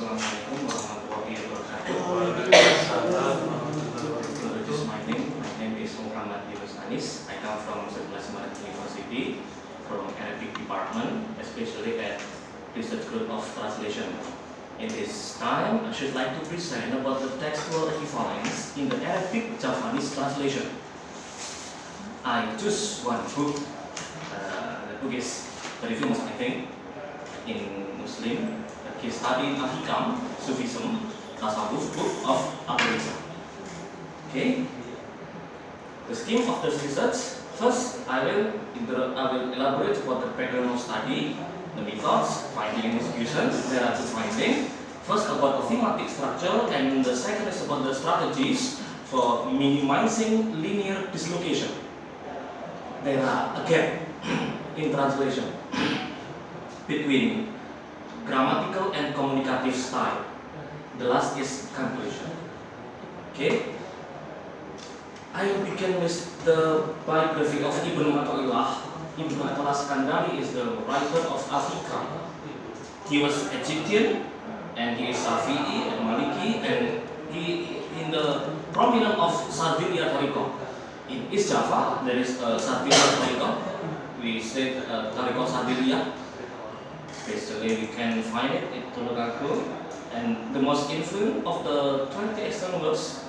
Assalamualaikum warahmatullahi wabarakatuh. Introduce my name. My name is Muhammad Yunus Anis. I come from Sebelas Maret University, from Arabic department, especially at Research Group of Translation. In this time, I should like to present about the textual equivalence in the Arabic Javanese translation. I choose one book. The book is very famous, I think, in Muslim. He studied Al-Hikam, Sufism, Tasawwuf, book of Equivalence. Okay. The scheme of this research. First, I will elaborate about the background of study, the methods, finding and distributions. There are two findings. First, about the thematic structure, and the second is about the strategies for minimizing linear dislocation. There are a gap in translation between grammatical and communicative style. The last is conclusion. Okay. I will begin with the biography of Ibn Athaillah. Ibn Athaillah Skandari is the writer of Al-Hikam. He was Egyptian, and he is Shafi'i and Maliki, and he in the prominent of Sardinia Tariqah. In East Java, there is a Sardinia Tariqah. We say Tariqah Sardinia. Basically, we can find it in Tulungagung, and the most influential of the 20 external works,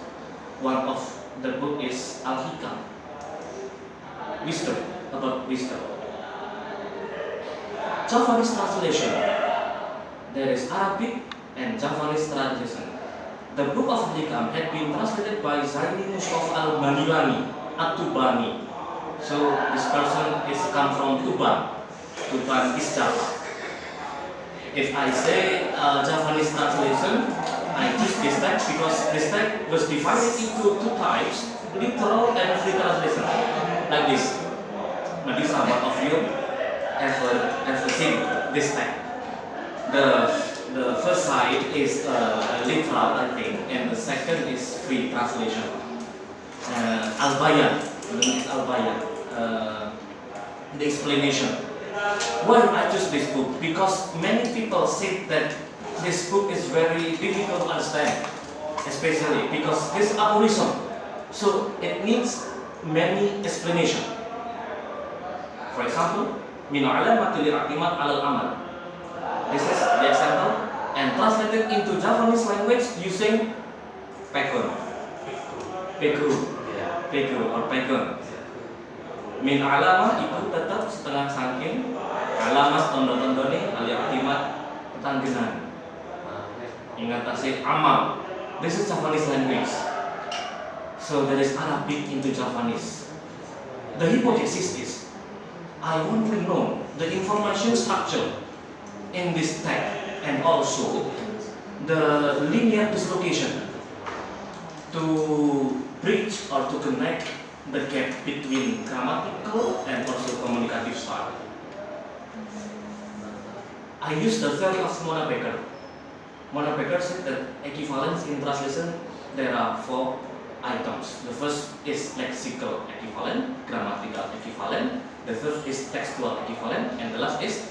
one of the book is Al-Hikam, wisdom, about wisdom. Javanese translation, there is Arabic and Javanese translation. The book of Al-Hikam had been translated by Zaini Mustafa al-Banilani, at-Tubani. So this person is come from Tuban, East Java. If I say Javanese translation, I choose this text because this text was divided into two types, literal and free translation, like this. Maybe some of you have seen this text. The first side is literal, I think, and the second is free translation. Al-Bayan, the explanation. Why I choose this book? Because many people say that this book is very difficult to understand, especially because this is aphorism, so it needs many explanation. For example, min alamatil i'timad 'alal amal. This is the example, and translated into Javanese language using pegun or pegun. Min alama itu tetap setengah saking, alamat tondo-tondone al-i'timad tetanggenan. Ingatasi amal. This is Javanese language. So there is Arabic into Javanese. The hypothesis is, I want to know the information structure in this text and also the linear dislocation to bridge or to connect the gap between grammatical and also communicative style. I use the theory of Mona Becker. Mona Becker said that equivalence in translation, there are 4 items. The first is lexical equivalent, grammatical equivalent. The third is textual equivalent, and the last is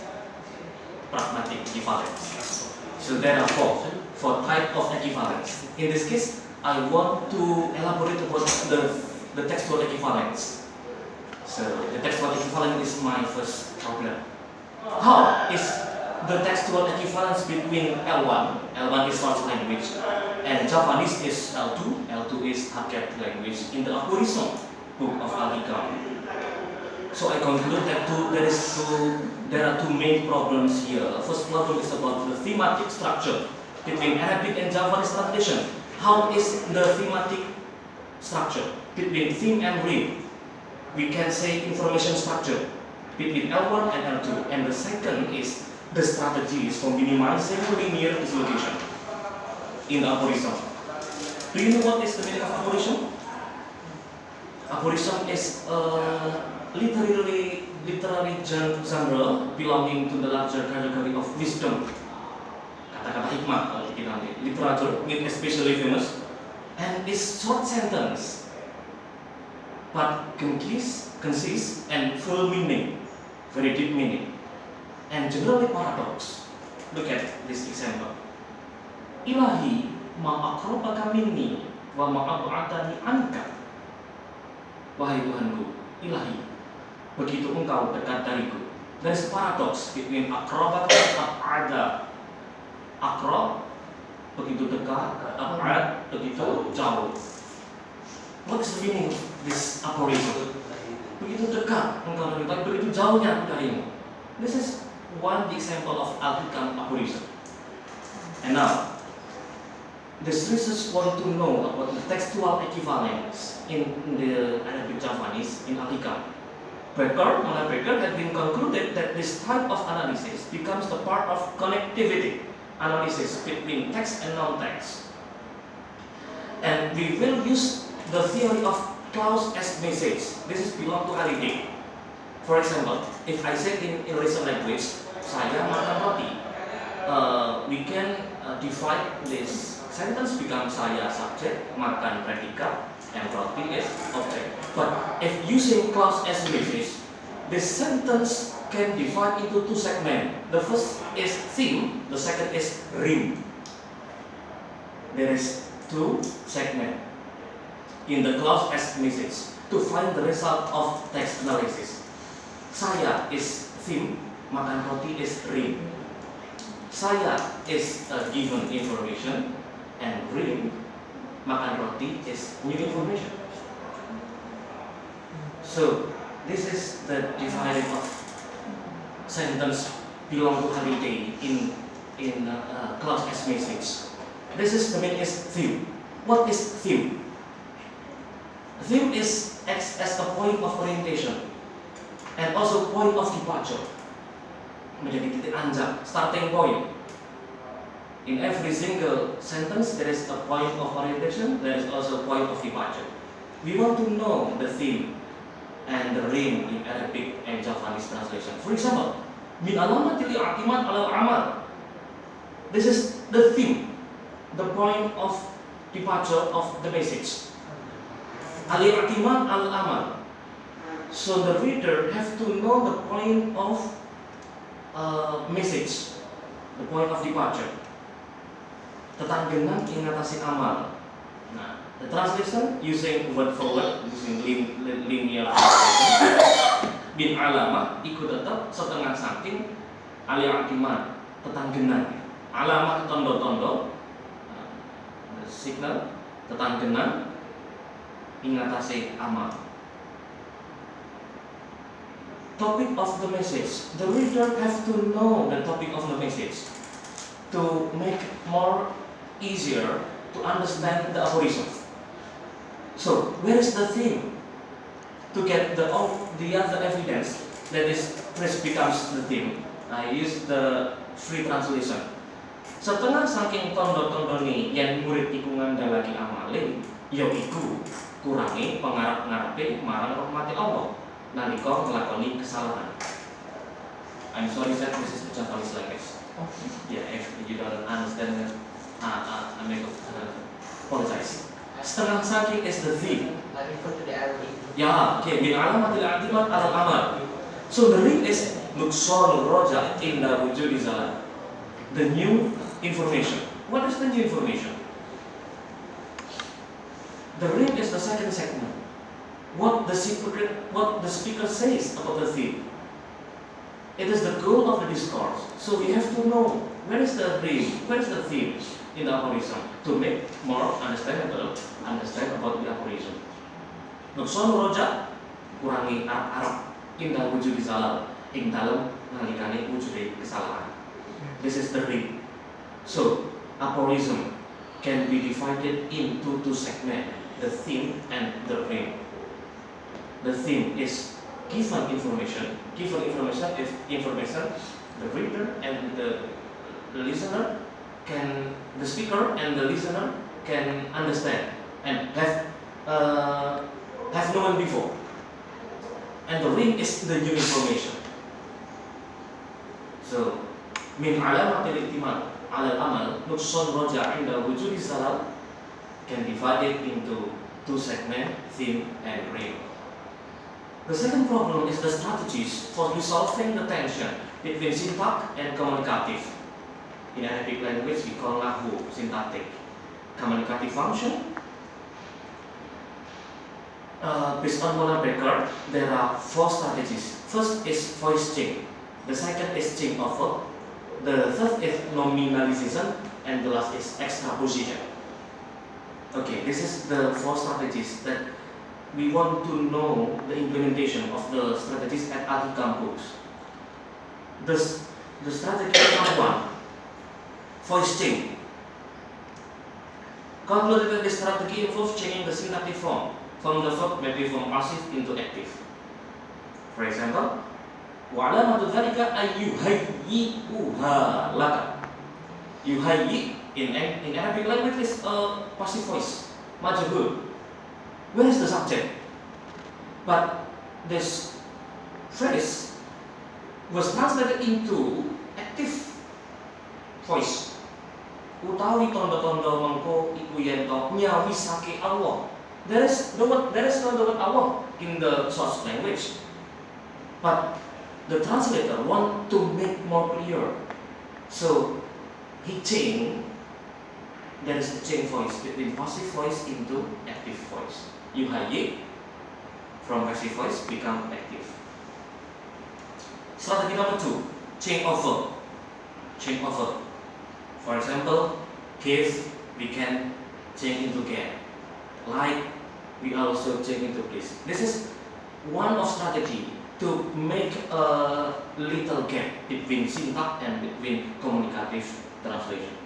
pragmatic equivalence. So there are 4 types of equivalence. In this case, I want to elaborate about the textual equivalence. So the textual equivalence is my first problem. How is the textual equivalence between L1 is source language, and Javanese is L2 is target language in the aphorism book of Al-Hikam? So I conclude that there are two main problems here. First problem is about the thematic structure between Arabic and Javanese translation. How is the thematic structure between theme and rhyme? We can say information structure between L1 and L2, and the second is the strategies for minimizing linear dislocation in the aphorism. Do you know what is the meaning of aphorism? Aphorism is a literary genre belonging to the larger category of wisdom. Kata-kata hikmah kalau kita nanti. Literature, especially famous, and is short sentence, but concise and full meaning, very deep meaning, and generally paradox. Look at this example. Ilahi ma aqrabaka minni wa ma ab'adani anka. Wahai Tuhanku, ilahi, begitu engkau dekat dariku. There is paradox between aqrabaka dan ab'ada. Aqrab begitu dekat, ab'ad begitu jauh. What is the meaning of this aphorism? Begitu dekat engkau dari Tuhan, begitu jauhnya aku darimu. This is one example of Alkitab aphorism. And now, the researchers want to know about the textual equivalence in the Arabic Javanese in Alkitab. Becker had been concluded that this type of analysis becomes the part of connectivity analysis between text and non-text. And we will use the theory of clause as message. This is belong to Arabic. For example, if I say in recent language, saya makan roti, we can divide this sentence become saya subject, makan predikat, and roti is object. But if using clause as message, this sentence can divide into two segments. The first is theme, the second is rhyme. There is two segments in the clause as message to find the result of text analysis. Saya is theme, makan roti is rhyme. Saya is a given information, and rhyme, makan roti is new information. So this is the dividing of sentence belong to holiday in clause as message. This is the meaning is theme. What is theme? Theme is acts as a point of orientation and also point of departure. Menjadi titik anjak, starting point. In every single sentence, there is a point of orientation, there is also a point of departure. We want to know the theme and the rhyme in Arabic and Javanese translation. For example, min alamatil i'timad alal amal. This is the theme, the point of departure of the message. Al-i'timad al-amal. So the reader have to know the point of message, the point of departure. Tetanggenan ingatasi amal. Nah, the translation using word for word, using linear translation. Bin alamah ikut tetap setengah saking al-i'timad, tetanggenan. Alamah tondo-tondo, signal, tetanggenan ingatasi amal. Topic of the message. The reader have to know the topic of the message to make more easier to understand the aphorism. So, where is the theme? To get the other evidence that this becomes the theme, I use the free translation. Setengah saking tondo-tondo ni yang murid iku ngandalake amale, ya iku kurangi pengarep-ngarepe marang rahmati Allah nalika nglakoni kesalahan. I'm sorry that this is Javanese language. Yeah, if you don't understand, I make apologize. Setengah saking is the theme. I refer to the Arabic. Yeah, okay. Min alamatil i'timad alal amal. So the ring is nuqsanul roja inda wujudi zalam. The new information. What is the new information? The ring is the second segment. What the speaker says about the theme. It is the goal of the discourse. So we have to know where is the ring, where is the theme in the aphorism to make more understand about the aphorism. Nuqsanul roja kurangi arab indah wujud salah ing dalem nalikane wujude kesalahan. This is the ring. So aphorism can be divided into two segments, the theme and the ring. The theme is given information. Given information is information the reader and the listener can, the speaker and the listener can understand and have known before. And the ring is the new information. So, min alamatil i'timad alal amal nuqsan roja inda wujudi salal can divide it into two segments, theme and ring. The second problem is the strategies for resolving the tension between syntax and communicative. In Arabic language, we call lahu, syntactic. Communicative function. Based on Mona Baker, there are 4 strategies. First is voice change. The second is change of verb. The third is nominalization, and the last is extraposition. Okay, this is the 4 strategies that we want to know the implementation of the strategies at Al-Hikam books. The strategy number 1, voice change. Calculated this strategy involves changing the syntactic form from the verb maybe from passive into active. For example, wa'alamatu dzalika ayyuhayyi'uha laka. Yuhayyi in Arabic language is a passive voice, majhul. Where is the subject? But this phrase was translated into active voice. Utawi tondo-tondo mengko iku yen to nyawisake Allah. There is no word Allah in the source language. But the translator want to make more clear. So he changed. There is a change voice between passive voice into active voice. Yuhayyi from passive voice become active. Strategy number 2, change of verb. Change of verb. For example, give we can change into get. Like we also change into please. This is one of strategy to make a little gap between syntax and between communicative translation.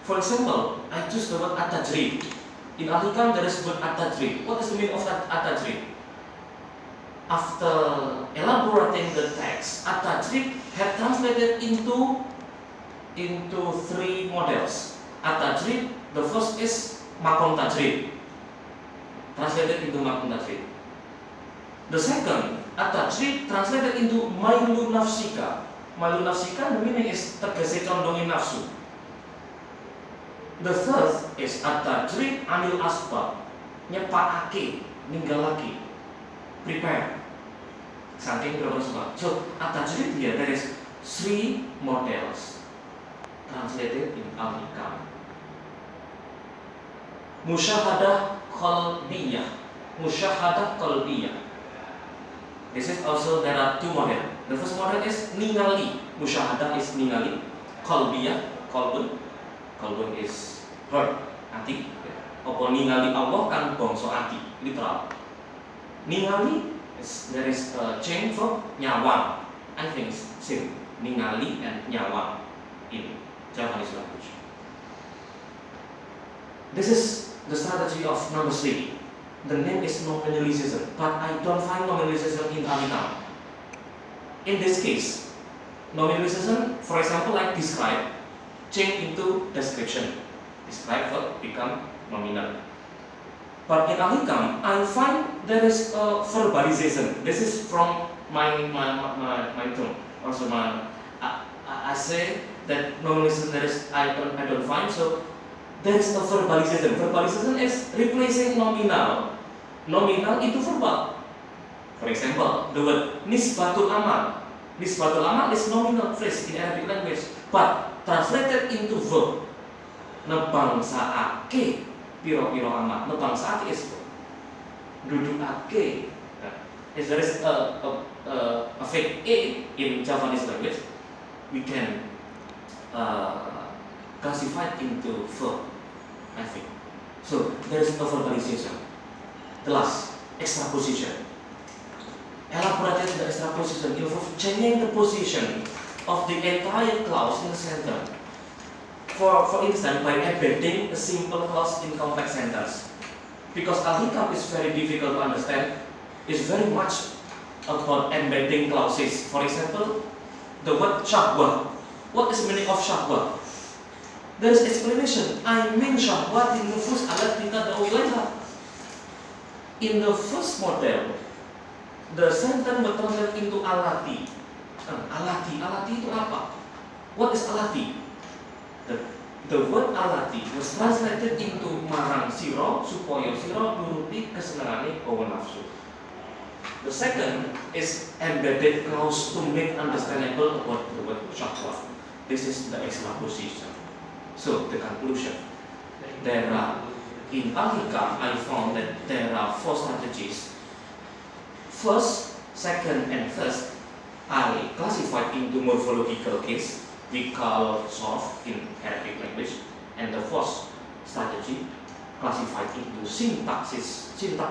For example, I choose the word at-tajrid. In Al-Hikam there is word at-tajrid. What is the meaning of at-tajrid? After elaborating the text, at-tajrid had translated into 3 models. At-tajrid, the first is makom tajrid, translated into makom tajrid. The second, at-tajrid translated into mailu nafsika. Mailu nafsika, the meaning is tegese condongin nafsu. The third is at-tajrid anil asbab, nyepakake, ninggalake, prepare. Saking berapa sebab. So at-tajrid here there is 3 models translated in Al-Hikam. Musyahadah qalbiyah. Musyahadah qalbiyah. This is also there are 2 models. The first model is ningali. Musyahadah is ningali. Qalbiyah, qalbun. Qalbun is heart, ati. Apa ningali Allah kan bangsa ati, literal. Ningali is there is a change for nyawang. I think it's same. Ningali and nyawang in Javanese language. This is the strategy of number 3. The name is nominalization, but I don't find nominalization in Al-Hikam. In this case, nominalization, for example, like describe, change into description. Describe verb become nominal. But in Al-Hikam, I find there is a verbalization. This is from my term. Also, I say that nominalization there is I don't find. So there is a verbalization. Verbalization is replacing nominal. Nominal itu verbal. For example, the word nisbatul amal. Nisbatul amal is nominal phrase in Arabic language, but translated into verb. Nebangsaake piro-piro amal. Nebangsaake is verb. Dudukake. If there is a fake a in Javanese language, we can classify it into verb, I think. So there is a verbalization. The last, extraposition. Elaborated the extraposition involves changing the position of the entire clause in a sentence. For instance, by embedding a simple clause in complex sentence. Because Al-Hikam is very difficult to understand, it's very much about embedding clauses. For example, the word syahwah. What is the meaning of syahwah? There is explanation. I mean syahwat in nufus alat tad'u ilaiha. In the first model, the sentence was translated into alati. Alati itu apa? What is alati? The word alati was translated into marang siro supaya siro nuruti kesenangane hawa nafsu. The second is embedded clause to make understandable about the word syahwat. This is the extrapolation. So the conclusion, there are, in Alhikam, I found that there are 4 strategies. First, second, and third, I classified into morphological case, we call soft in Arabic language, and the fourth strategy classified into syntax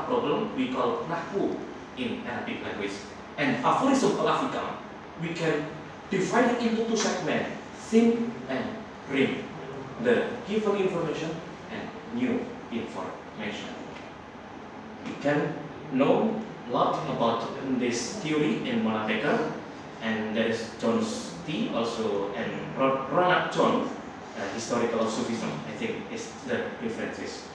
problem, we call nahwu in Arabic language. And aphorism Al-Alhikam, we can divide it into 2 segments, theme and rim. The given information and new information. We can know a lot about this theory in Monateker, and there is John T. also, and Ronald John, historical of Sufism, I think is the references.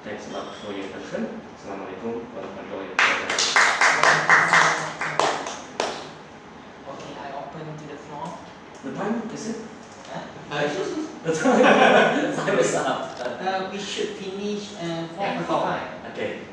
Thanks a lot for your attention. Assalamualaikum warahmatullahi wabarakatuh. Okay, I open to the floor. The time is it? The time is up. We should finish 4:45. Okay.